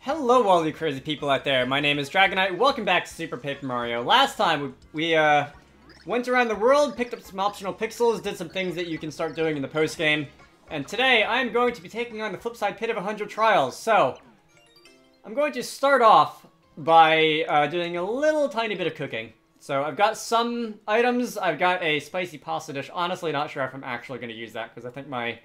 Hello all you crazy people out there, my name is Dragonite, welcome back to Super Paper Mario. Last time, we went around the world, picked up some optional pixels, did some things that you can start doing in the post-game. And today, I'm going to be taking on the Flipside Pit of 100 Trials. So, I'm going to start off by doing a little tiny bit of cooking. So, I've got some items, I've got a spicy pasta dish, honestly not sure if I'm actually going to use that, because I think my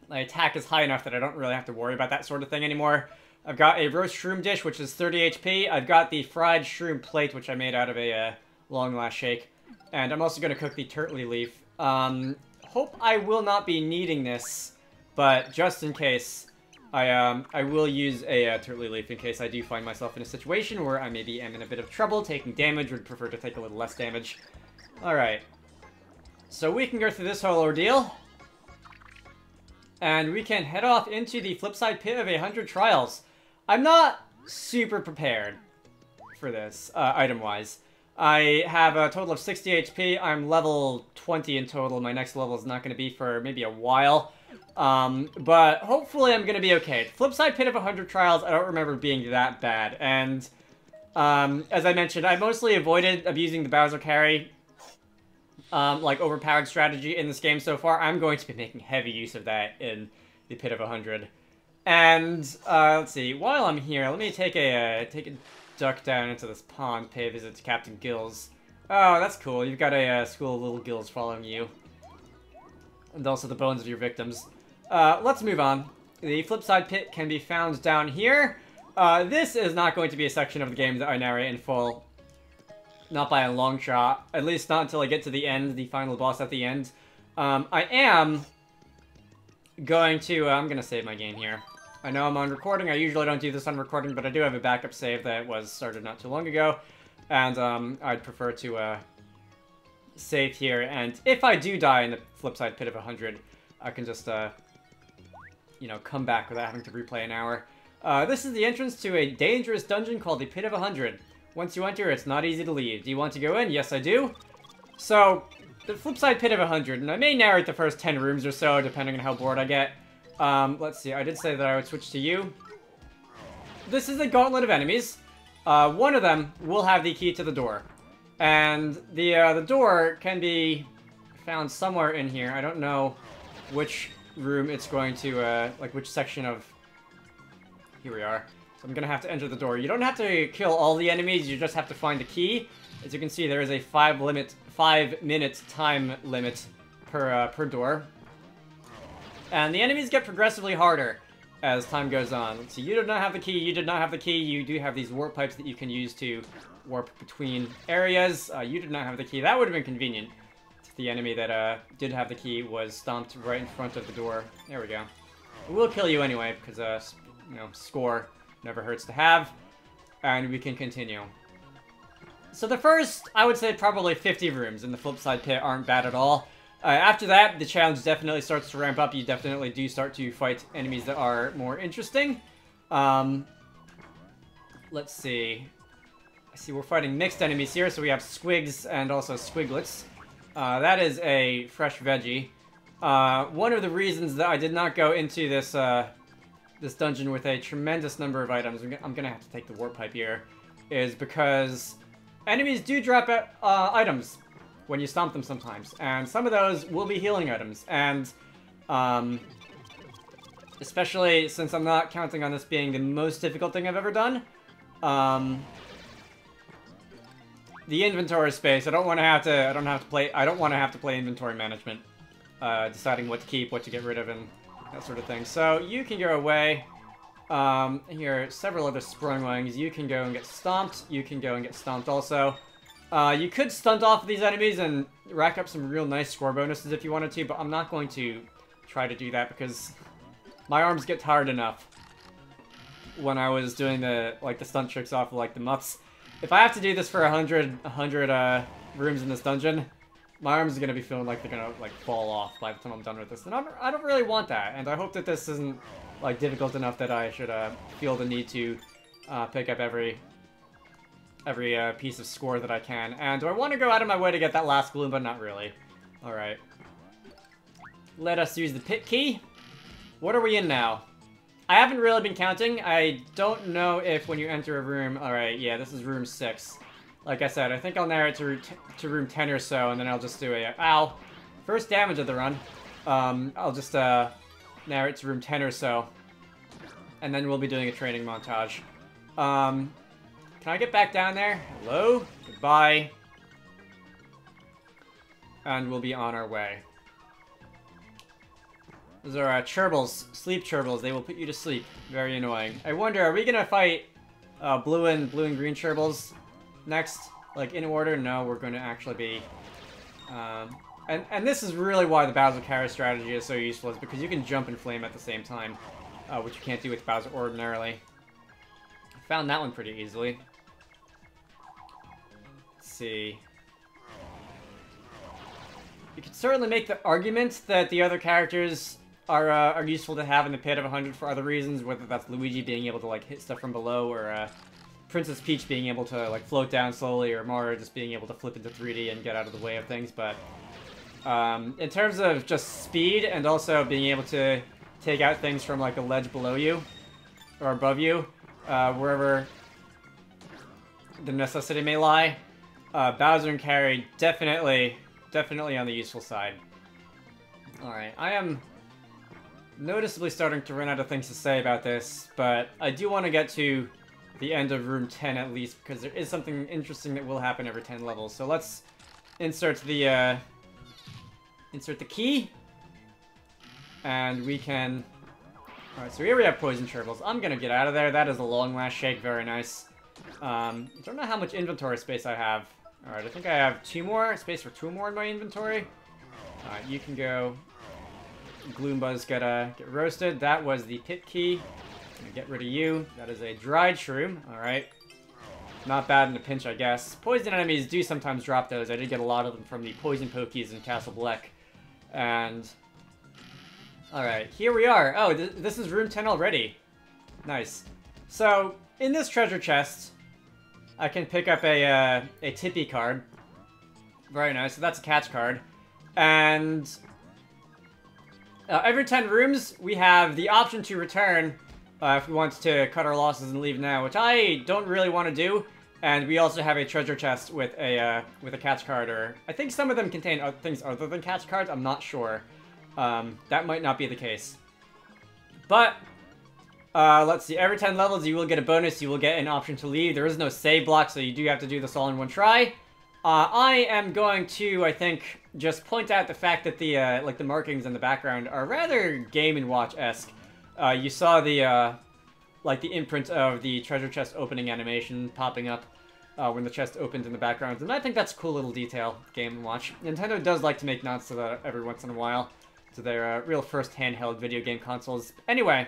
attack is high enough that I don't really have to worry about that sort of thing anymore. I've got a roast shroom dish, which is 30 HP. I've got the fried shroom plate, which I made out of a long last shake. And I'm also going to cook the turtley leaf. Hope I will not be needing this, but just in case, I will use a turtley leaf in case I do find myself in a situation where I maybe am in a bit of trouble taking damage, would prefer to take a little less damage. Alright. So we can go through this whole ordeal. And we can head off into the Flipside Pit of 100 Trials. I'm not super prepared for this, item-wise. I have a total of 60 HP. I'm level 20 in total. My next level is not going to be for maybe a while. But hopefully I'm going to be okay. Flipside Pit of 100 Trials, I don't remember being that bad. And, as I mentioned, I mostly avoided abusing the Bowser carry. Like, overpowered strategy in this game so far. I'm going to be making heavy use of that in the Pit of 100. And, let's see, while I'm here, let me take a duck down into this pond, pay a visit to Captain Gills. Oh, that's cool. You've got a school of little gills following you. And also the bones of your victims. Let's move on. The Flipside Pit can be found down here. This is not going to be a section of the game that I narrate in full. Not by a long shot. At least not until I get to the end, the final boss at the end. I am going to... I'm going to save my game here. I know I'm on recording. I usually don't do this on recording, but I do have a backup save that was started not too long ago. And I'd prefer to save here. And if I do die in the Flipside Pit of 100, I can just, you know, come back without having to replay an hour. This is the entrance to a dangerous dungeon called the Pit of 100. Once you enter, it's not easy to leave. Do you want to go in? Yes, I do. So, the Flipside Pit of 100, and I may narrate the first 10 rooms or so, depending on how bored I get. Let's see, I did say that I would switch to you. This is a gauntlet of enemies. One of them will have the key to the door. And the door can be found somewhere in here. I don't know which room it's going to, like which section of... Here we are. So I'm gonna have to enter the door. You don't have to kill all the enemies, you just have to find the key. As you can see, there is a 5-minute time limit per door. And the enemies get progressively harder as time goes on. Let's see, you do not have the key, you did not have the key. You do have these warp pipes that you can use to warp between areas. You did not have the key. That would have been convenient if the enemy that did have the key was stomped right in front of the door. There we go. We'll kill you anyway, because, you know, score never hurts to have. And we can continue. So the first, I would say probably 50 rooms in the Flipside Pit aren't bad at all. After that, the challenge definitely starts to ramp up. You definitely do start to fight enemies that are more interesting. Let's see. I see we're fighting mixed enemies here, so we have squigs and also squiglets. That is a fresh veggie. One of the reasons that I did not go into this this dungeon with a tremendous number of items, I'm gonna have to take the warp pipe here, is because enemies do drop items when you stomp them sometimes, and some of those will be healing items, and especially since I'm not counting on this being the most difficult thing I've ever done, the inventory space, I don't want to have to play inventory management, deciding what to keep, what to get rid of, and that sort of thing. So, you can go away. Here are several other sprung wings. You can go and get stomped. You can go and get stomped also. You could stunt off these enemies and rack up some real nice score bonuses if you wanted to, but I'm not going to try to do that because my arms get tired enough when I was doing the stunt tricks off of, like, the muffs. If I have to do this for 100 rooms in this dungeon, my arms are going to be feeling like they're going to, like, fall off by the time I'm done with this. And I don't really want that. And I hope that this isn't, like, difficult enough that I should feel the need to pick up every piece of score that I can. And do I want to go out of my way to get that last balloon? But not really. Alright. Let us use the pit key. What are we in now? I haven't really been counting. I don't know if when you enter a room... Alright, yeah, this is room 6. Like I said, I think I'll narrow it to room 10 or so, and then I'll just do a... Ow! First damage of the run. I'll just narrow it to room 10 or so. And then we'll be doing a training montage. Can I get back down there? Hello? Goodbye. And we'll be on our way. Those are Cherbils, sleep Cherbils. They will put you to sleep. Very annoying. I wonder, are we gonna fight blue and green Cherbils next? Like in order? No, we're gonna actually be. And this is really why the Bowser carry strategy is so useful, is because you can jump and flame at the same time, which you can't do with Bowser ordinarily. I found that one pretty easily. Let's see. You could certainly make the argument that the other characters are useful to have in the Pit of 100 for other reasons, whether that's Luigi being able to like hit stuff from below, or Princess Peach being able to like float down slowly, or Mario just being able to flip into 3D and get out of the way of things. But in terms of just speed and also being able to take out things from like a ledge below you or above you, wherever the necessity may lie, Bowser and Carry definitely on the useful side. Alright, I am noticeably starting to run out of things to say about this, but I do want to get to the end of room 10 at least, because there is something interesting that will happen every 10 levels. So let's insert the key, and we can... Alright, so here we have Poison Cherbils. I'm gonna get out of there. That is a long last shake, very nice. I don't know how much inventory space I have. Alright, I think I have space for 2 more in my inventory. Alright, you can go. Gloombuzz get roasted. That was the pit key. I'm gonna get rid of you. That is a dried shroom. Alright. Not bad in a pinch, I guess. Poison enemies do sometimes drop those. I did get a lot of them from the poison pokies in Castle Black. And... Alright, here we are. Oh, this is room 10 already. Nice. So, in this treasure chest, I can pick up a Tippy card. Very nice. So that's a catch card. And every 10 rooms, we have the option to return if we want to cut our losses and leave now, which I don't really want to do. And we also have a treasure chest with a catch card, or I think some of them contain things other than catch cards. I'm not sure. That might not be the case. But let's see, every 10 levels you will get a bonus, you will get an option to leave. There is no save block, so you do have to do this all in one try. I am going to, I think, just point out the fact that the, like the markings in the background are rather Game & Watch-esque. You saw the, like the imprint of the treasure chest opening animation popping up when the chest opened in the background, and I think that's a cool little detail, Game & Watch. Nintendo does like to make nods to that every once in a while, to their real first handheld video game consoles. Anyway,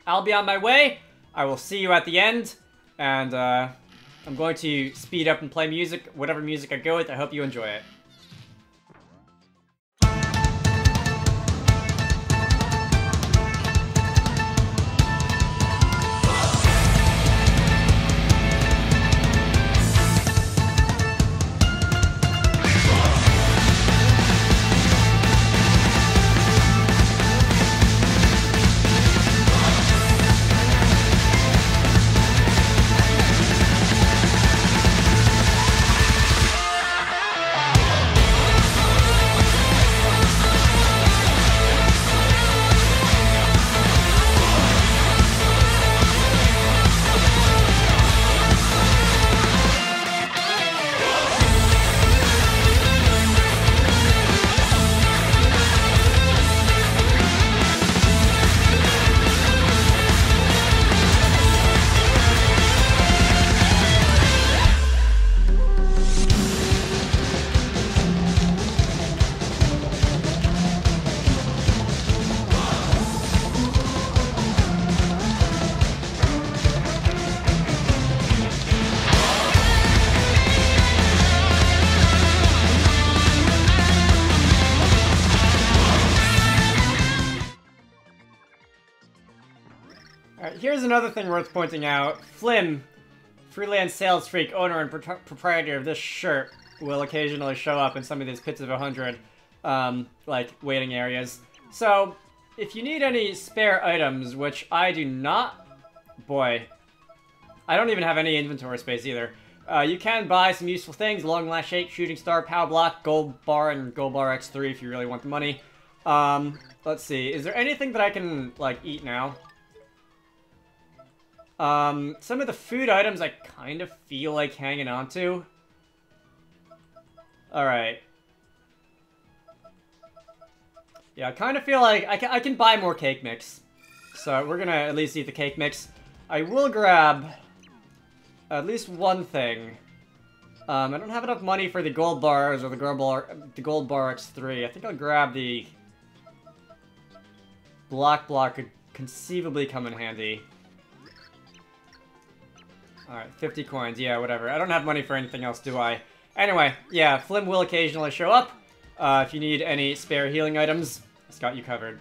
I'll be on my way. I will see you at the end, and I'm going to speed up and play music, whatever music I go with. I hope you enjoy it. Here's another thing worth pointing out. Flim, freelance sales freak, owner and proprietor of this shirt, will occasionally show up in some of these Pits of 100, like, waiting areas. So, if you need any spare items, which I do not... Boy. I don't even have any inventory space either. You can buy some useful things. Long Last Shake, Shooting Star, Power Block, Gold Bar, and Gold Bar X3 if you really want the money. Let's see. Is there anything that I can, like, eat now? Some of the food items I kind of feel like hanging on to. Alright. Yeah, I kind of feel like I can buy more cake mix. So we're gonna at least eat the cake mix. I will grab at least one thing. I don't have enough money for the gold bars or the gold bar X3. I think I'll grab the block could conceivably come in handy. Alright, 50 coins. Yeah, whatever. I don't have money for anything else, do I? Anyway, yeah, Flim will occasionally show up. If you need any spare healing items, it's got you covered.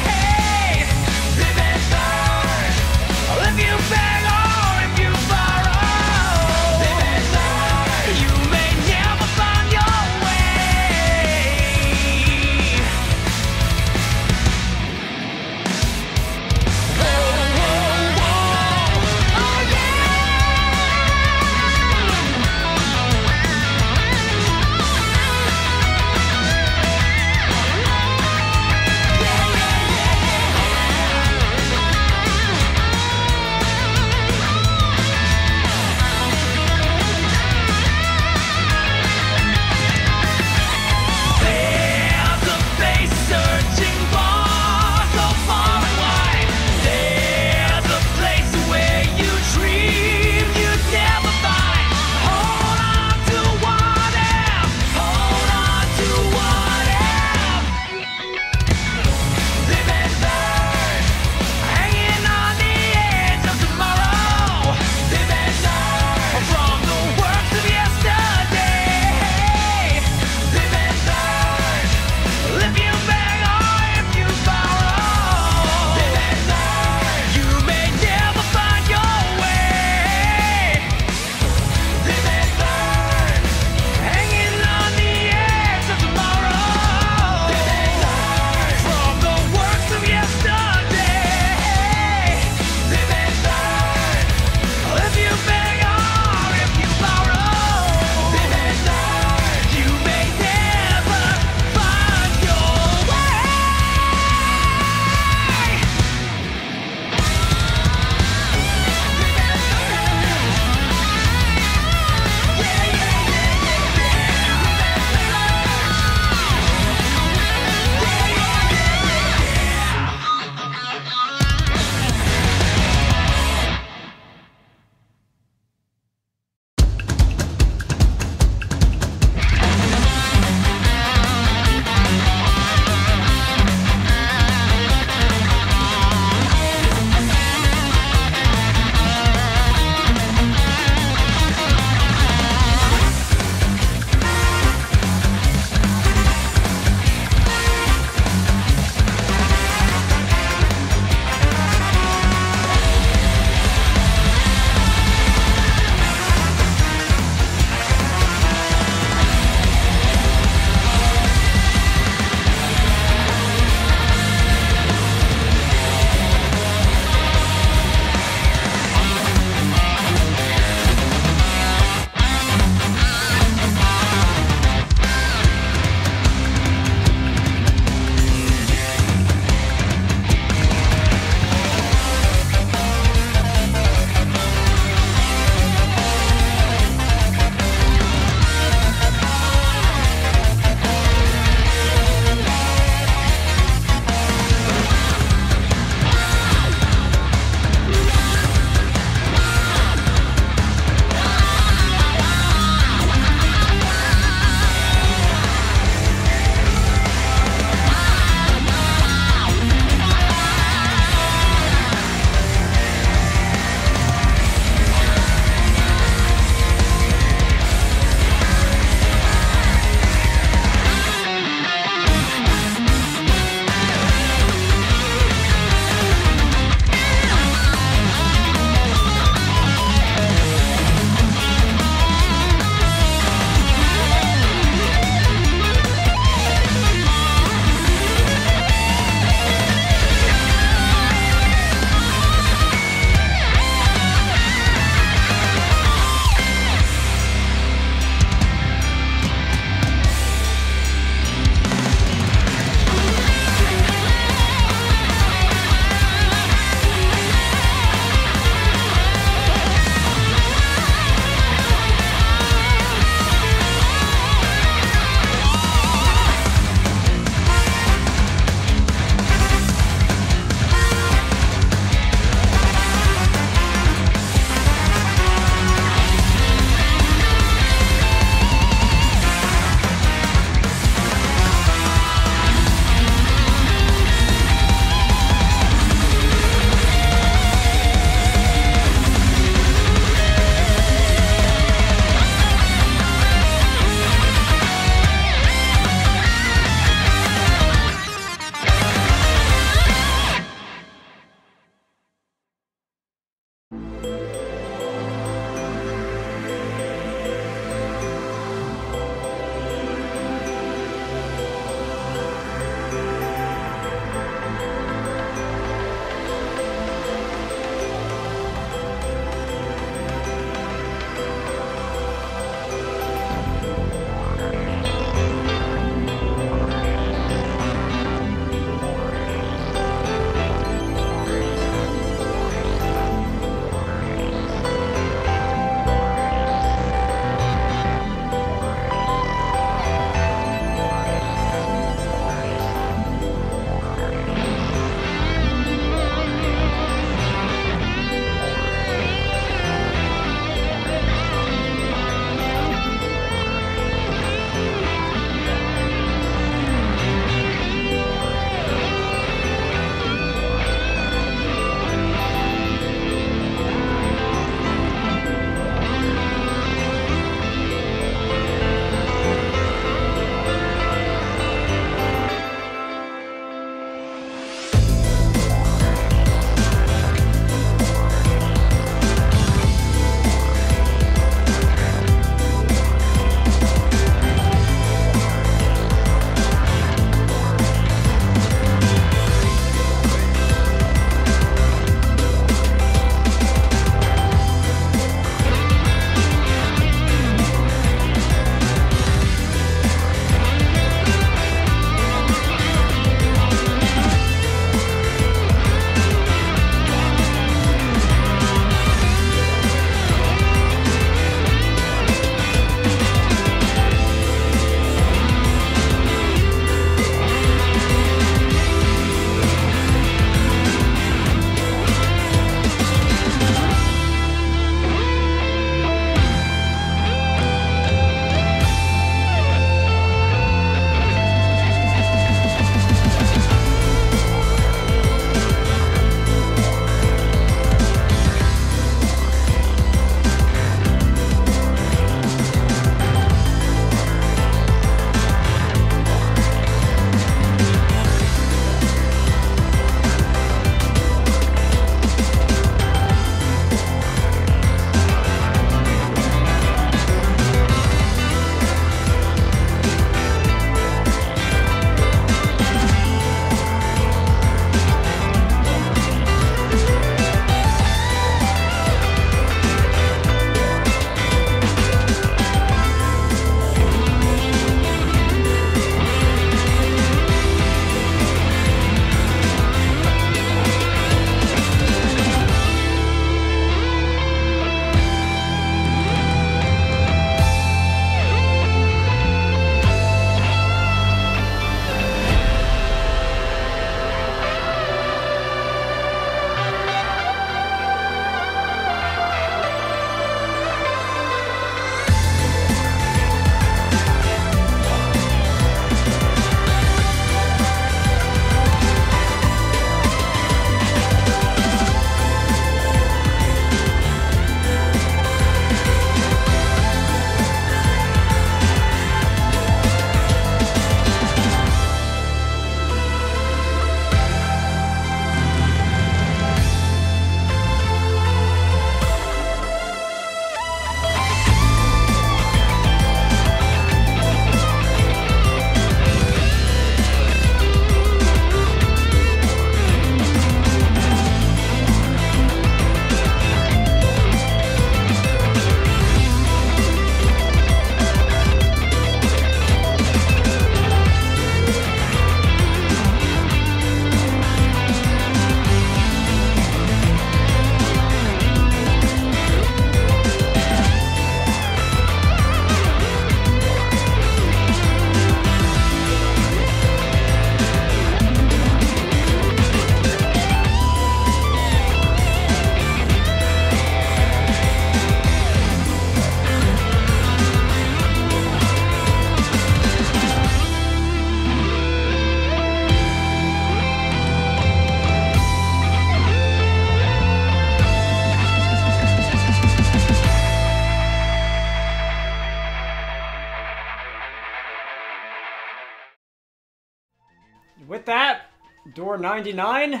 with that, door 99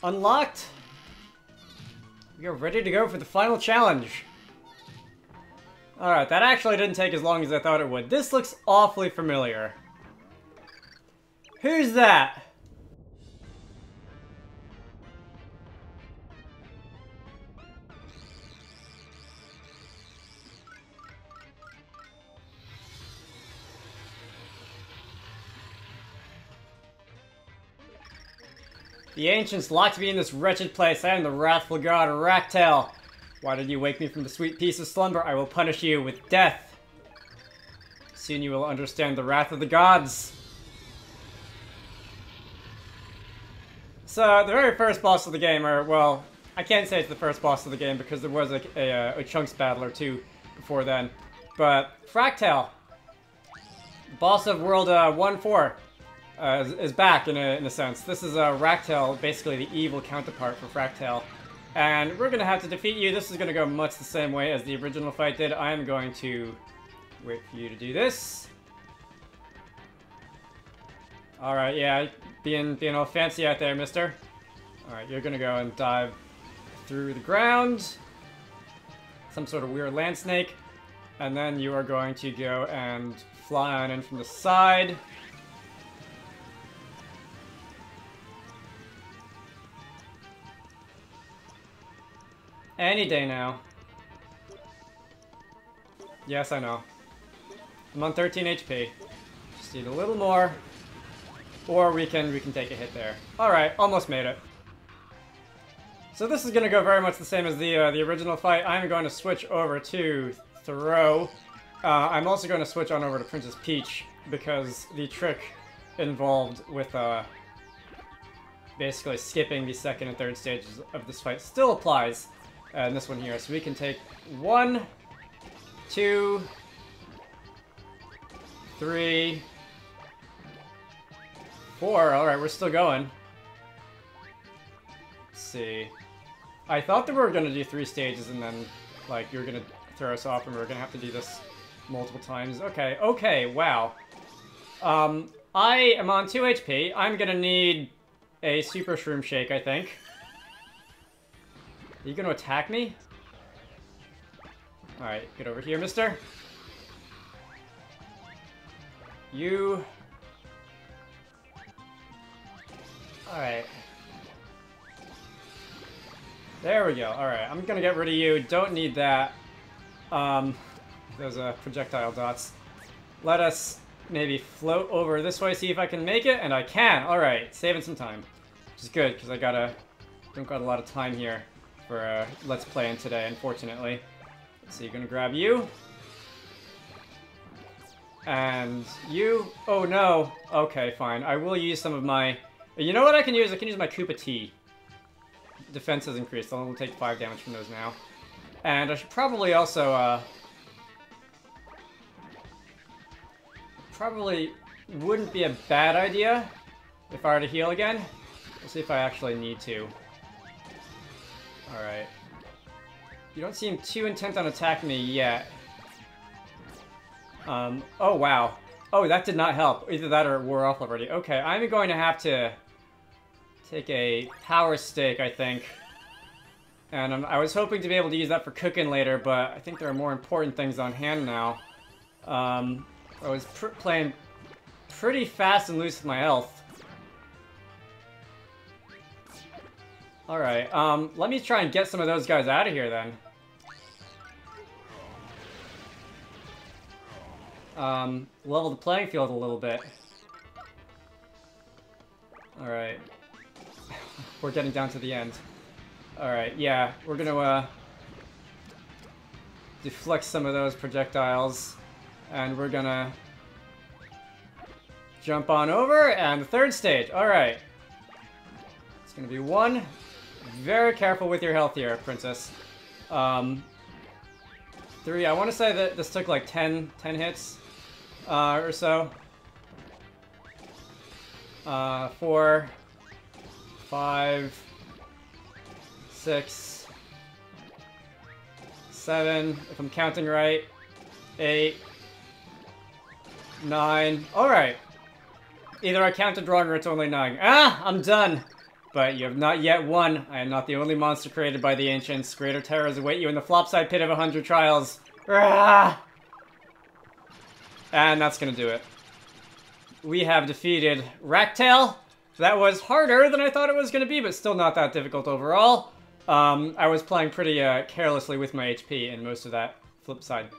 unlocked. We are ready to go for the final challenge. Alright, that actually didn't take as long as I thought it would. This looks awfully familiar. Who's that? The ancients locked me in this wretched place. I am the wrathful god Raktel. Why did you wake me from the sweet peace of slumber? I will punish you with death. Soon you will understand the wrath of the gods. So, the very first boss of the game, or, well, I can't say it's the first boss of the game because there was a Chunks battle or two before then. But, Fractal, boss of World 1-4. Is back in a sense. This is Raktel, basically the evil counterpart for Fractal. And we're going to have to defeat you. This is going to go much the same way as the original fight did. I'm going to wait for you to do this. Alright, yeah, being all fancy out there, mister. Alright, you're going to go and dive through the ground. Some sort of weird land snake. And then you are going to go and fly on in from the side. Any day now. Yes, I know. I'm on 13 HP. Just need a little more. Or we can take a hit there. Alright, almost made it. So this is going to go very much the same as the original fight. I'm going to switch over to Throw. I'm also going to switch on over to Princess Peach, because the trick involved with basically skipping the second and third stages of this fight still applies. And this one here. So we can take 1, 2, 3, 4. Alright, we're still going. Let's see. I thought that we were going to do 3 stages and then, like, you're going to throw us off and we were going to have to do this multiple times. Okay, okay, wow. I am on 2 HP. I'm going to need a Super Shroom Shake, I think. Are you gonna attack me? Alright, get over here, mister. You... Alright. There we go. Alright, I'm gonna get rid of you. Don't need that. Those projectile dots. Let us maybe float over this way, see if I can make it, and I can. Alright, saving some time. Which is good, because I don't got a lot of time here for Let's Playing today, unfortunately. So you're gonna grab you. And you. Oh no. Okay, fine. I will use some of my... You know what I can use? I can use my Koopa Tea. Defense has increased. I'll only take 5 damage from those now. And I should probably also... Probably wouldn't be a bad idea if I were to heal again. We'll see if I actually need to. Alright. You don't seem too intent on attacking me yet. Oh wow. Oh, that did not help. Either that or it wore off already. Okay, I'm going to have to take a power stake, I think. And I was hoping to be able to use that for cooking later, but I think there are more important things on hand now. I was playing pretty fast and loose with my health. Alright, let me try and get some of those guys out of here then. Level the playing field a little bit. Alright. We're getting down to the end. Alright, yeah, we're gonna, deflect some of those projectiles. And we're gonna jump on over, and the third stage. Alright. It's gonna be 1. Very careful with your health here, princess. 3, I want to say that this took like 10 hits or so. 4, 5, 6, 7, if I'm counting right. 8, 9. Alright. Either I counted wrong or it's only 9. Ah! I'm done! But you have not yet won. I am not the only monster created by the ancients. Greater terrors await you in the Flipside Pit of 100 Trials. Ah! And that's gonna do it. We have defeated Racktail. That was harder than I thought it was gonna be, but still not that difficult overall. I was playing pretty carelessly with my HP in most of that Flipside,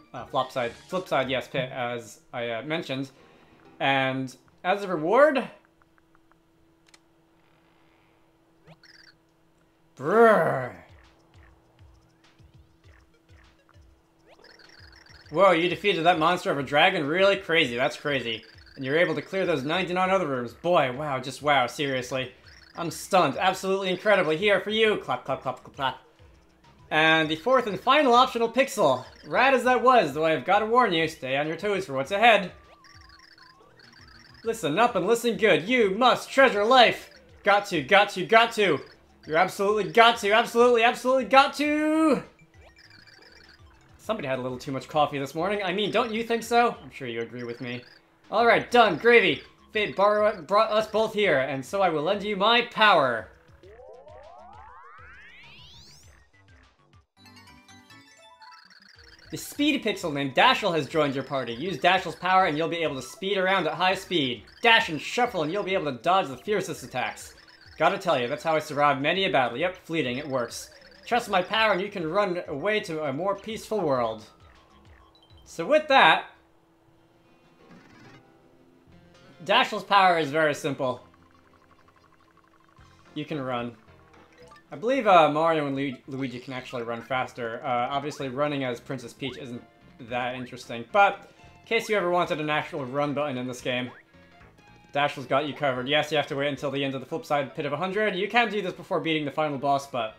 yes, pit, as I mentioned. And as a reward... Brrr. Whoa, you defeated that monster of a dragon? Really? Crazy, that's crazy. And you're able to clear those 99 other rooms. Boy, wow, just wow, seriously. I'm stunned. Absolutely incredibly. Here for you. Clap, clap, clap, clap, clap. And the fourth and final optional pixel. Rad as that was, though I've got to warn you, stay on your toes for what's ahead. Listen up and listen good. You must treasure life. Got to, got to, got to. You absolutely got to, absolutely, absolutely got to. Somebody had a little too much coffee this morning. I mean, don't you think so? I'm sure you agree with me. Alright, done. Gravy. Fate brought us both here, and so I will lend you my power. The speedy pixel named Dashel has joined your party. Use Dashel's power and you'll be able to speed around at high speed. Dash and shuffle and you'll be able to dodge the fiercest attacks. Gotta tell you, that's how I survived many a battle. Yep, fleeting, it works. Trust my power and you can run away to a more peaceful world. So with that... Dashel's power is very simple. You can run. I believe Mario and Luigi can actually run faster. Obviously, running as Princess Peach isn't that interesting. But, in case you ever wanted an actual run button in this game, Dashel's got you covered. Yes, you have to wait until the end of the Flipside Pit of 100. You can do this before beating the final boss, but...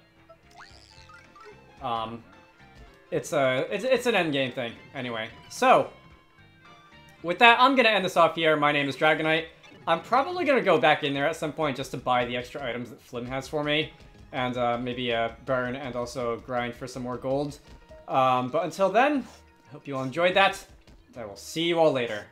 it's an endgame thing. Anyway, so... With that, I'm gonna end this off here. My name is Dragonite. I'm probably gonna go back in there at some point just to buy the extra items that Flim has for me. And maybe burn and also grind for some more gold. But until then, I hope you all enjoyed that. I will see you all later.